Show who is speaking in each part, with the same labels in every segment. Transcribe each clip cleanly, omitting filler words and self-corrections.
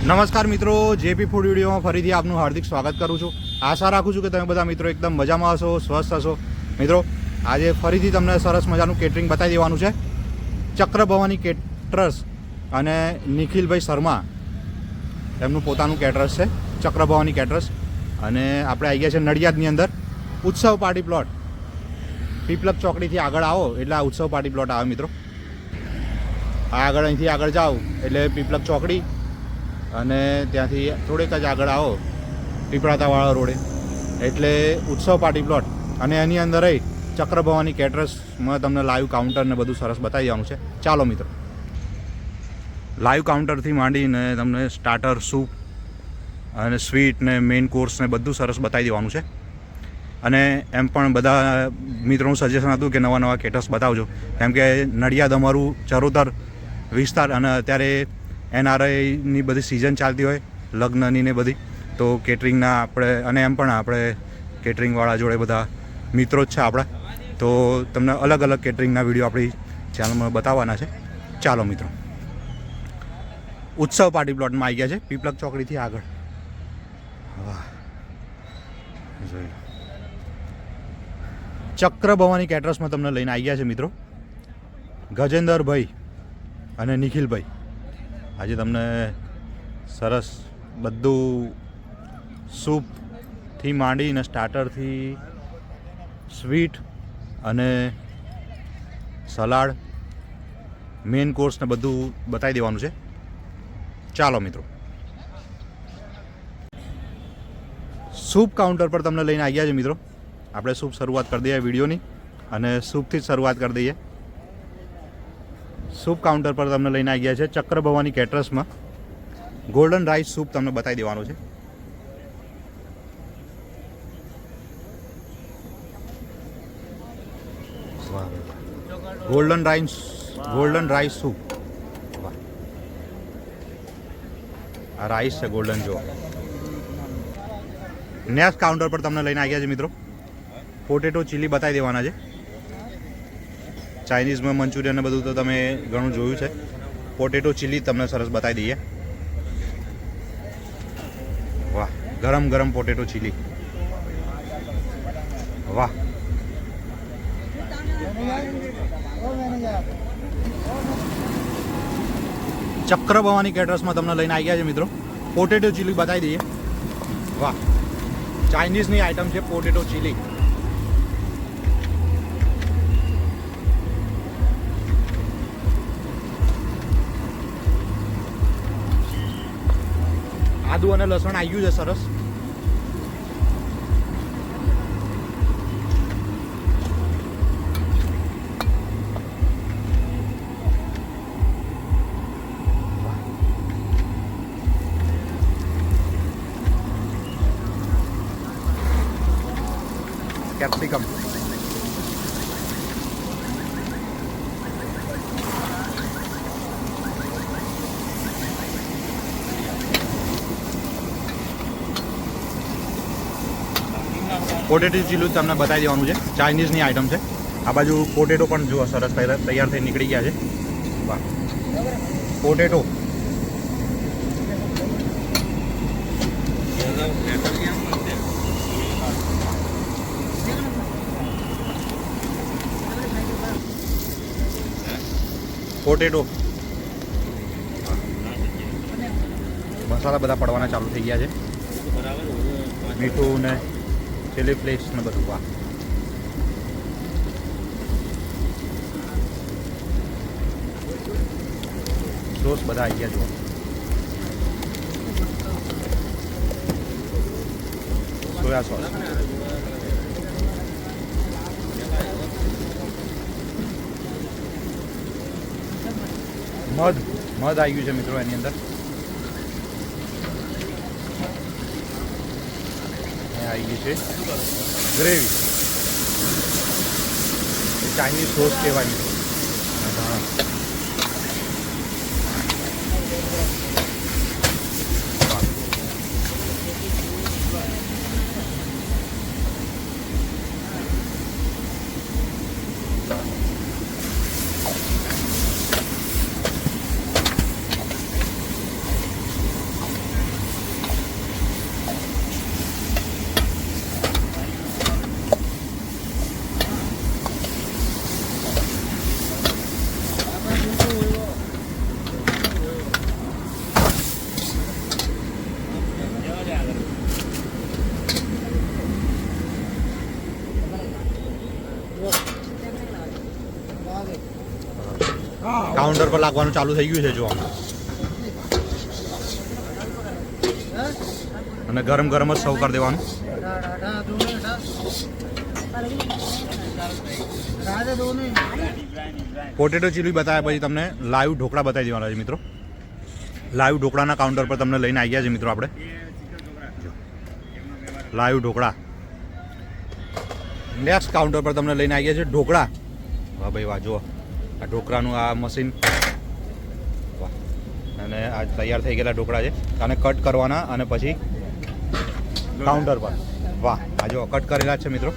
Speaker 1: નમસ્કાર મિત્રો, JP food વિડીયોમાં ફરીથી આપનું હાર્દિક સ્વાગત કરું છું. આશા રાખું છું કે તમે બધા મિત્રો એકદમ મજામાં હશો, સ્વસ્થ હશો. મિત્રો, આજે ફરીથી તમને સરસ મજાનું કેટરિંગ બતાવી દેવાનું છે. ચક્રભવાની કેટરર્સ અને નિખિલભાઈ શર્મા એમનું પોતાનું કેટરર્સ છે, ચક્રભવાની કેટરર્સ. અને આપણે આવી ગયા છે નડિયાદની અંદર ઉત્સવ પાર્ટી પ્લોટ. પીપલક ચોકડીથી આગળ આવો એટલે આ ઉત્સવ પાર્ટી પ્લોટ આવે મિત્રો. આગળ અહીંથી આગળ જાઓ એટલે પીપલક ચોકડી, અને ત્યાંથી થોડેક જ આગળ આવો પીપળાતાવાળા રોડે એટલે ઉત્સવ પાર્ટી પ્લોટ. અને એની અંદર રહી ચક્રભવાની કેટરર્સમાં તમને લાઈવ કાઉન્ટર ને બધું સરસ બતાવી દેવાનું છે. ચાલો મિત્રો, લાઈવ કાઉન્ટરથી માંડીને તમને સ્ટાર્ટર, સૂપ અને સ્વીટ ને મેઇન કોર્સ ને બધું સરસ બતાવી દેવાનું છે. અને એમ પણ બધા મિત્રોનું સજેશન હતું કે નવા નવા કેટરર્સ બતાવજો, કેમ કે નડિયાદ અમારું ચરોતર વિસ્તાર અને અત્યારે NRIની બધી સિઝન ચાલતી હોય, લગ્નની ને બધી, તો કેટરિંગના આપણે અને એમ પણ આપણે કેટરિંગવાળા જોડે બધા મિત્રો જ છે આપણા, તો તમને અલગ અલગ કેટરિંગના વિડીયો આપણી ચેનલમાં બતાવવાના છે. ચાલો મિત્રો, ઉત્સવ પાર્ટી પ્લોટમાં આવી ગયા છે પીપલક ચોકડીથી આગળ. વાહ, જોઈ ચક્રભવાની કેટરર્સમાં તમને લઈને આવી ગયા છે મિત્રો ગજેન્દ્રભાઈ અને નિખિલભાઈ. આજે તમને સરસ બધું સૂપથી માંડીને સ્ટાર્ટરથી સ્વીટ અને સલાડ, મેઇન કોર્સને બધું બતાવી દેવાનું છે. ચાલો મિત્રો, સૂપ કાઉન્ટર પર તમને લઈને આવી ગયા છે મિત્રો. આપણે સૂપ શરૂઆત કરી દઈએ વિડીયોની, અને સૂપથી જ શરૂઆત કરી દઈએ. સૂપ કાઉન્ટર પર તમને લઈને આવી ગયા છે ચક્રભવાની કેટરર્સમાં. ગોલ્ડન રાઈસ સૂપ તમને બતાવી દેવાનું છે. Golden rice soup. આ રાઈસ છે ગોલ્ડન. જો નેક્સ્ટ કાઉન્ટર પર તમને લઈને આવી ગયા છે મિત્રો પોટેટો ચીલી બતાવી દેવાના છે. ચાઇનીઝમાં મંચુરિયન ને બધું તો તમે ઘણું જોયું છે. પોટેટો ચીલી તમને સરસ બતાવી દઈએ. વાહ, ગરમ ગરમ પોટેટો ચીલી. વાહ, ચક્રભવાની કેટરર્સમાં તમને લઈને આવી ગયા છે મિત્રો પોટેટો ચીલી બતાવી દઈએ. વાહ, ચાઇનીઝની આઈટમ છે પોટેટો ચીલી. આદુ અને લસણ આવી ગયું છે સરસ. કેપ્સિકમ, પોટેટો ચીલું તમને બતાવી દેવાનું છે. ચાઇનીઝની આઈટમ છે. આ બાજુ પોટેટો પણ જુઓ સરસ તૈયાર થઈ નીકળી ગયા છે. વાહ, પોટેટો. પોટેટો મસાલા બધા પડવાના ચાલુ થઈ ગયા છે. મીઠું ને ચીલી ફ્લેક્સ ને બધું. વાહ, સોસ બધા આવી ગયા. જુઓ, સોયા સોસ, મધ આવી ગયું છે મિત્રો એની અંદર. આવી ગઈ છે ગ્રેવી. ચાઇનીઝ સોસ કહેવાય. કાઉન્ટર પર લાગવાનું ચાલુ થઈ ગયું છે જો. અને ગરમ ગરમ જ સર્વ કરી દેવાનું. પોટેટો ચીલી બતાવ્યા પછી તમને લાઈવ ઢોકળા બતાવી દેવાના છે મિત્રો. લાઈવ ઢોકળાના કાઉન્ટર પર તમને લઈને આવી ગયા છે મિત્રો આપણે. લાઈવ ઢોકળા. નેક્સ્ટ કાઉન્ટર પર તમને લઈને આવી ગયા છે ઢોકળા. વાહ ભાઈ વાહ, જુઓ આ ઢોકળાનું આ મશીન. વાહ. અને આ તૈયાર થઈ ગયેલા ઢોકળા છે અને કટ કરવાના અને પછી કાઉન્ટર પર. વાહ, આ જો કટ કરેલા જ છે મિત્રો.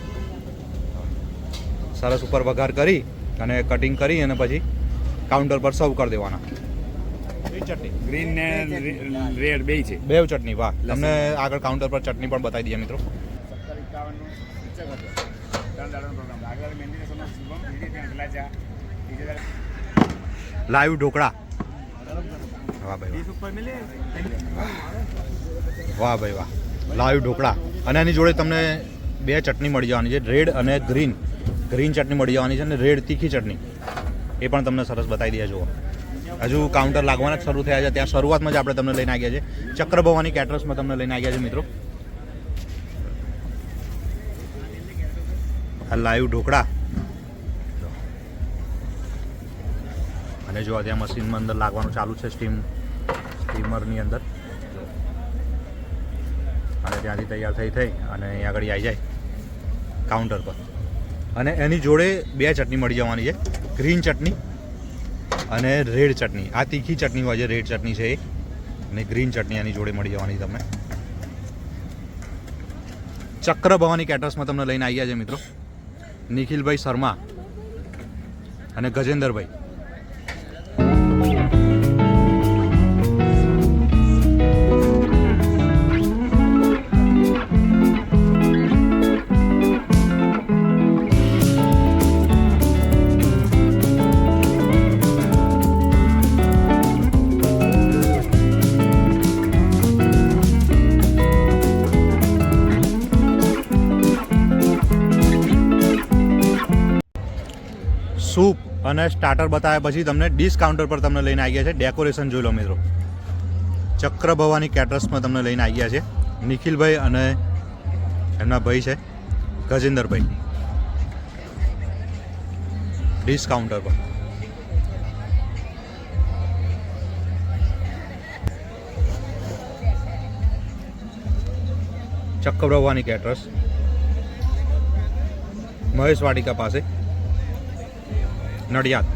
Speaker 1: સરસ ઉપર વઘાર કરી અને કટિંગ કરી અને પછી કાઉન્ટર પર સર્વ કરી દેવાના. ચટણી
Speaker 2: ગ્રીન ને રેડ બે છે.
Speaker 1: બે ચટણી. વાહ, તમને આગળ કાઉન્ટર પર ચટણી પણ બતાવી દઈએ મિત્રો. લાઈવ ઢોકળા. વાહ ભાઈ વાહ ભાઈ વાહ, લાઈવ ઢોકળા. અને એની જોડે તમને બે ચટણી મળી જવાની છે, રેડ અને ગ્રીન. ગ્રીન ચટણી મળી જવાની છે અને રેડ તીખી ચટણી એ પણ તમને સરસ બતાવી દઈએ. જુઓ હજુ કાઉન્ટર લાગવાના જ શરૂ થયા છે. ત્યાં શરૂઆતમાં જ આપણે તમને લઈને આવ્યા છે ચક્રભવાની કેટરર્સમાં તમને લઈને આવ્યા છે મિત્રો. આ લાઈવ ઢોકળા. અને જો ત્યાં મશીનમાં અંદર લાગવાનું ચાલુ છે, સ્ટીમરની અંદર. અને ત્યાંથી તૈયાર થઈ અને અહીં આગળ આવી જાય કાઉન્ટર પર. અને એની જોડે બે ચટણી મળી જવાની છે, ગ્રીન ચટણી અને રેડ ચટણી. આ તીખી ચટણી હોય છે, રેડ ચટણી છે એ, અને ગ્રીન ચટણી એની જોડે મળી જવાની તમને. ચક્રભવાની કેટરર્સમાં તમને લઈને આવ્યા છે મિત્રો નિખિલભાઈ શર્મા અને ગજેન્દ્રભાઈ. સૂપ અને સ્ટાર્ટર બતાવ્યા પછી તમને ડીશ કાઉન્ટર પર તમને લઈને આવી ગયા છે. ડેકોરેશન જોઈ લો મિત્રો. ચક્રભવાની કેટરર્સમાં તમને લઈને આવી ગયા છે નિખિલભાઈ અને એમના ભાઈ છે ગજેન્દ્રભાઈ. ડીશ કાઉન્ટર પર ચક્રભવાની કેટરર્સ મહેશ વાટિકા પાસે નડિયાદ.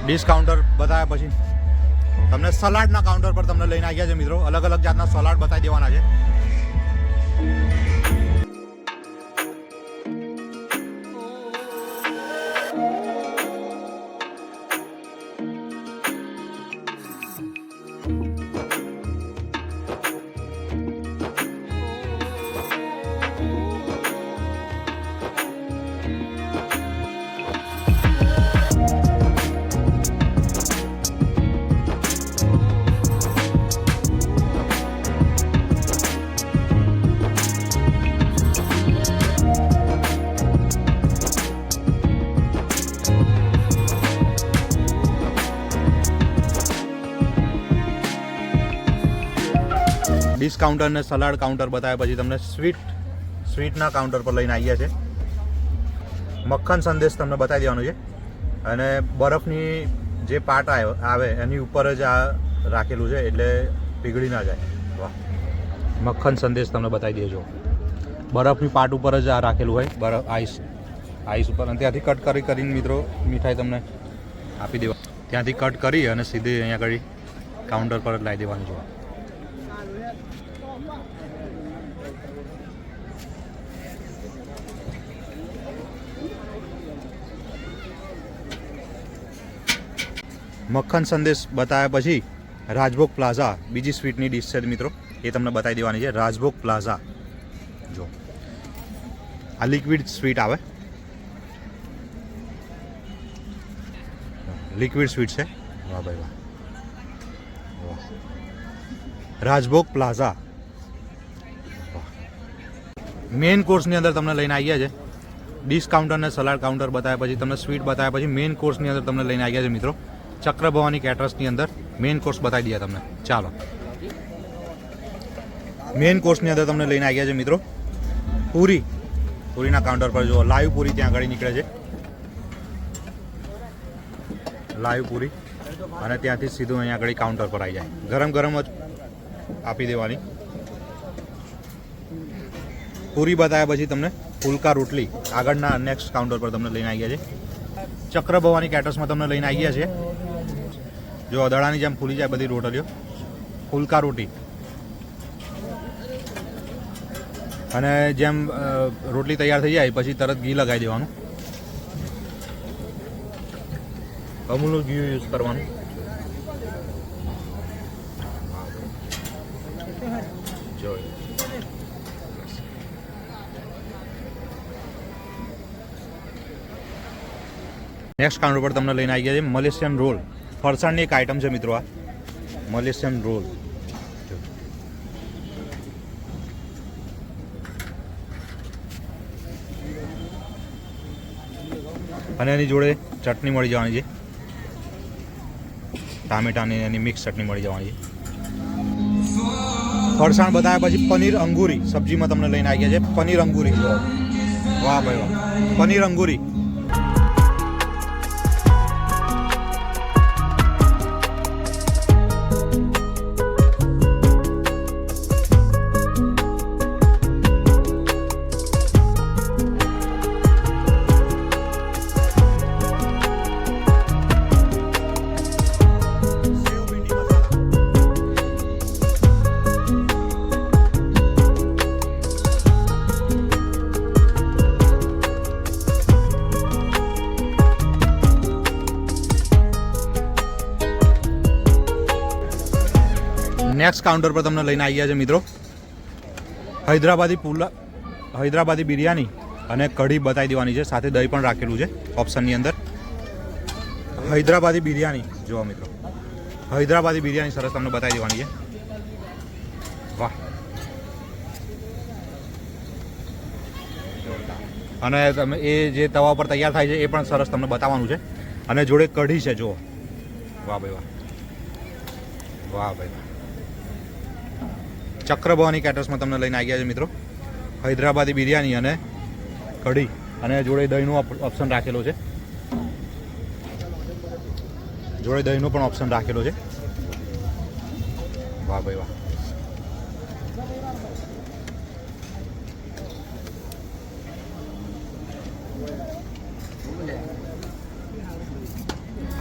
Speaker 1: ડીશ કાઉન્ટર બતાવ્યા પછી તમને સલાડના કાઉન્ટર પર તમને લઈને આવ્યા છે મિત્રો. અલગ અલગ જાતના સલાડ બતાવી દેવાના છે. ડીશ કાઉન્ટર અને સલાડ કાઉન્ટર બતાવ્યા પછી તમને સ્વીટના કાઉન્ટર પર લઈને આવ્યા છે. મક્ખન સંદેશ તમને બતાવી દેવાનું છે અને બરફની જે પાટ આવે એની ઉપર જ આ રાખેલું છે એટલે પીગળી ના જાય. વાહ, મક્ખન સંદેશ તમને બતાવી દેજો. બરફની પાટ ઉપર જ આ રાખેલું હોય, બરફ આઈસ ઉપર. અને ત્યાંથી કટ કરીને મિત્રો મીઠાઈ તમને આપી દેવા. ત્યાંથી કટ કરી અને સીધી અહીંયા આગળ કાઉન્ટર પર જ લાવી દેવાની છે. મક્ખન સંદેશ બતાવ્યા પછી રાજભોગ પ્લાઝા બીજી સ્વીટની ડીશ છે મિત્રો, એ તમને બતાવી દેવાની છે. રાજભોગ પ્લાઝા જો આ લિક્વિડ સ્વીટ આવે. લિક્વિડ સ્વીટ છે. વાહ ભાઈ વાહ. રાજભોગ પ્લાઝા. મેઇન કોર્સની અંદર તમને લઈને આવી ગયા છે. ડીશ કાઉન્ટર અને સલાડ કાઉન્ટર બતાવ્યા પછી તમને સ્વીટ બતાવ્યા પછી મેઇન કોર્સની અંદર તમને લઈને આવી ગયા છે મિત્રો. ચક્રભવાની કેટરર્સની અંદર મેઇન કોર્સ બતાવી દીધા તમને. ચાલો મેઇન કોર્સની અંદર તમને લઈને આવી ગયા છે મિત્રો. પૂરીના કાઉન્ટર પર જુઓ, લાઈવ પૂરી ત્યાં આગળ નીકળે છે. લાઈવ પૂરી અને ત્યાંથી સીધું અહીંયા આગળ કાઉન્ટર પર આવી જાય. ગરમ ગરમ જ આપી દેવાની. પૂરી બતાવ્યા પછી તમને ફુલકા રોટલી આગળના નેક્સ્ટ કાઉન્ટર પર તમને લઈને આવી ગયા છે. ચક્રભવાની કેટર્સમાં તમને લઈને આવી ગયા છે. જો દડાની જેમ ફૂલી જાય બધી રોટલીઓ. ફુલકા રોટી અને જેમ રોટલી તૈયાર થઈ જાય પછી તરત ઘી લગાવી દેવાનું. અમૂલનું ઘી યુઝ કરવાનું. જો નેક્સ્ટ કાઉન્ટર પર તમને લઈને આવી ગયા છે મલેશિયન રોલ. ફરસાણની એક આઈટમ છે મિત્રો. આ મલેશિયન રોલ. અને એની જોડે ચટણી મળી જવાની છે. ટામેટાની એની મિક્સ ચટણી મળી જવાની છે. ફરસાણ બતાવ્યા પછી પનીર અંગુરી સબ્જીમાં તમને લઈને આવી ગયા છે. પનીર અંગુરી. વાહ ભાઈ વાહ. પનીર અંગુરી. નેક્સ્ટ કાઉન્ટર પર તમને લઈને આવી ગયા છે મિત્રો. હૈદરાબાદી બિરયાની અને કઢી બતાવી દેવાની છે. સાથે દહીં પણ રાખેલું છે ઓપ્શનની અંદર. હૈદરાબાદી બિરયાની જોવા મિત્રો. હૈદરાબાદી બિરયાની સરસ તમને બતાવી દેવાની છે. વાહ. અને તમે એ જે તવા પર તૈયાર થાય છે એ પણ સરસ તમને બતાવવાનું છે. અને જોડે કઢી છે જુઓ. વાહ ભાઈ વાહ. વાહ ભાઈ વાહ. ચક્રભવાની કેટર્સમાં તમને લઈને આવી ગયા છે મિત્રો. હૈદરાબાદી બિરયાની અને કઢી અને જોડે દહીંનો ઓપ્શન રાખેલો છે. જોડે દહીંનો પણ ઓપ્શન રાખેલો છે. વાહ ભાઈ વાહ.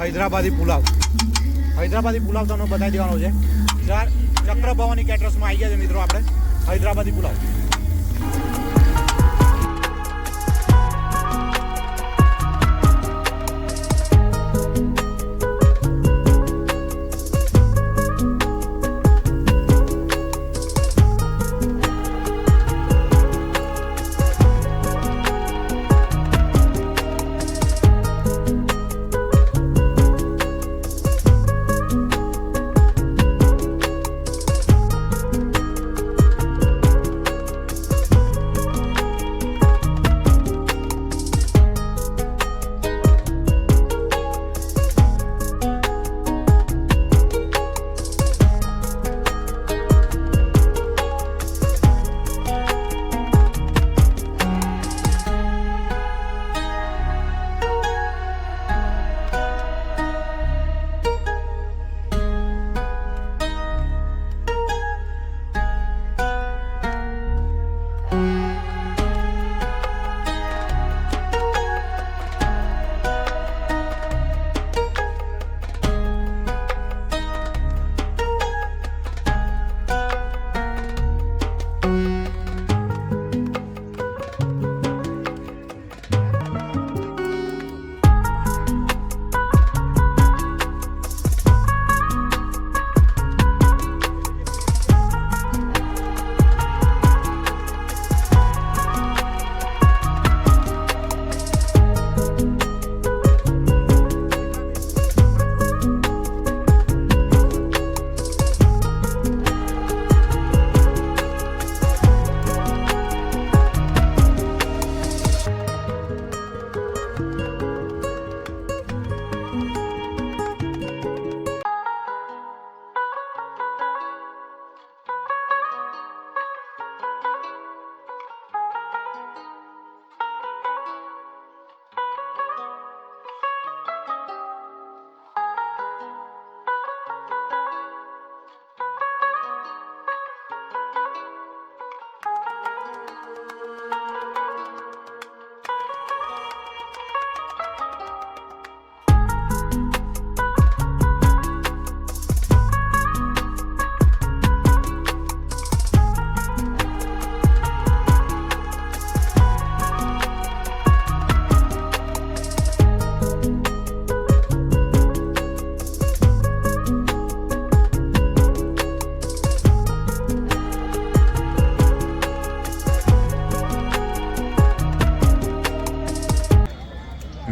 Speaker 1: હૈદરાબાદી પુલાવ તમને બતાવી દેવાનો છે. ચક્રભવાની કેટરર્સમાં આવી ગયા છે મિત્રો આપણે હૈદરાબાદી પુલાવ.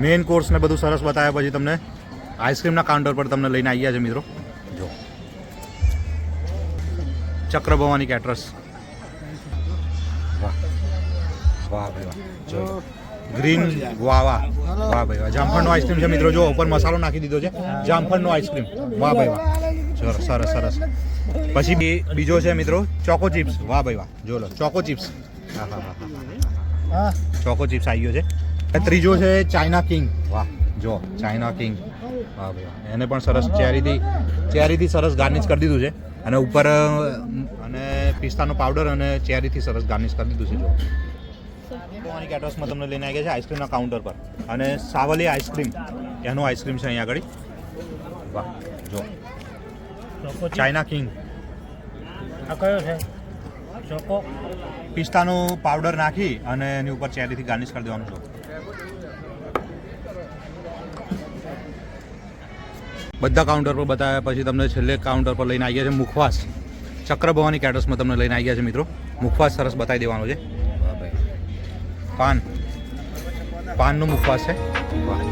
Speaker 1: મેઇન કોર્સ ને બધું સરસ બતાવ્યા પછી તમને આઈસ્ક્રીમના કાઉન્ટર પર તમને લઈને આવ્યા છે મિત્રો. જો ચક્ર ભવાની કેટરસ. વાહ વાહ ભાઈ વાહ. જો ગ્રીન વાવા. વાહ ભાઈ વાહ. જામફળનો આઈસ્ક્રીમ છે મિત્રો. જો ઉપર મસાલો નાખી દીધો છે. જામફળનો આઈસ્ક્રીમ. વાહ ભાઈ વાહ. સરસ સરસ સરસ. પછી બીજો છે મિત્રો ચોકો ચિપ્સ. વાહ ભાઈ વાહ. જો લો ચોકો ચિપ્સ. હા હા હા હા. ચોકો ચિપ્સ આવી ગયો છે. ત્રીજો છે ચાઇના કિંગ. વાહ જો ચાઇના કિંગ. વાહ ભાઈ વાહ. એને પણ સરસ ચેરીથી સરસ ગાર્નિશ કરી દીધું છે. અને ઉપર અને પિસ્તાનો પાવડર અને ચેરીથી સરસ ગાર્નિશ કરી દીધું છે. જો ભવાની કેટરસમાં તમને લઈને આવી ગયા છે આઈસ્ક્રીમના કાઉન્ટર પર. અને સાવલી આઈસ્ક્રીમ એનું આઈસ્ક્રીમ છે અહીંયા આગળ. વાહ જો ચાઇના કિંગ.
Speaker 3: આ કયો છે ચોકો?
Speaker 1: પિસ્તાનો પાવડર નાખી અને એની ઉપર ચેરીથી ગાર્નિશ કરી દેવાનું છે. બધા કાઉન્ટર પર બતાવ્યા પછી તમને છેલ્લે કાઉન્ટર પર લઈને આવી ગયા છે મુખવાસ. ચક્ર ભવાની કેટરસમાં તમને લઈને આવી ગયા છે મિત્રો. મુખવાસ સરસ બતાવી દેવાનો છે. વાહ ભાઈ. પાનનો મુખવાસ છે. વાહ.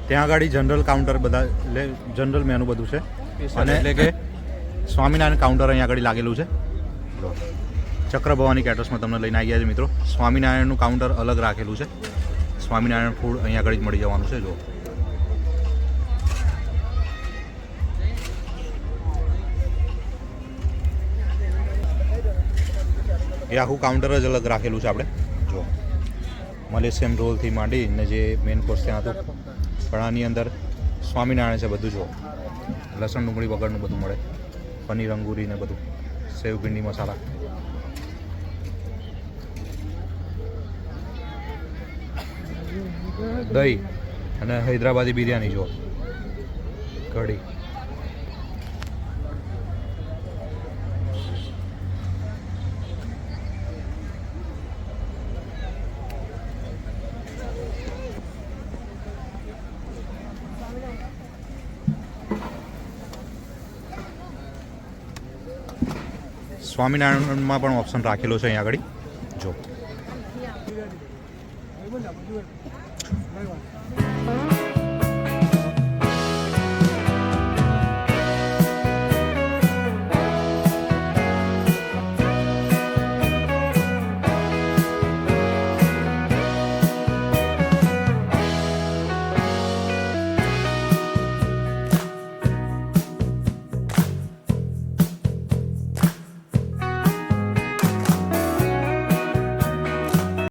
Speaker 1: ત્યાં આગળ જનરલ કાઉન્ટર બધા એટલે જનરલ મેનુ બધું છે. અને એટલે કે સ્વામિનારાયણ કાઉન્ટર અહીંયા આગળ લાગેલું છે. ચક્ર ભવાની કેટરસમાં તમને લઈને આવી ગયા છે મિત્રો. સ્વામિનારાયણનું કાઉન્ટર અલગ રાખેલું છે. સ્વામિનારાયણ ફૂડ અહીંયા આગળ જ મળી જવાનું છે. જો એ આખું કાઉન્ટર જ અલગ રાખેલું છે આપણે. જો મલેશિયન રોલથી માંડી ને જે મેઇન કોર્સ ત્યાં હતું પણ આની અંદર સ્વામિનારાયણ છે બધું. જો લસણ ડુંગળી વગરનું બધું મળે. પનીર અંગૂરી ને બધું. સેવ ભીંડી મસાલા. દહીં અને હૈદરાબાદી બિરયાની. જો કઢી. સ્વામિનારાયણમાં પણ ઓપ્શન રાખેલો છે અહીંયા આગળ. જો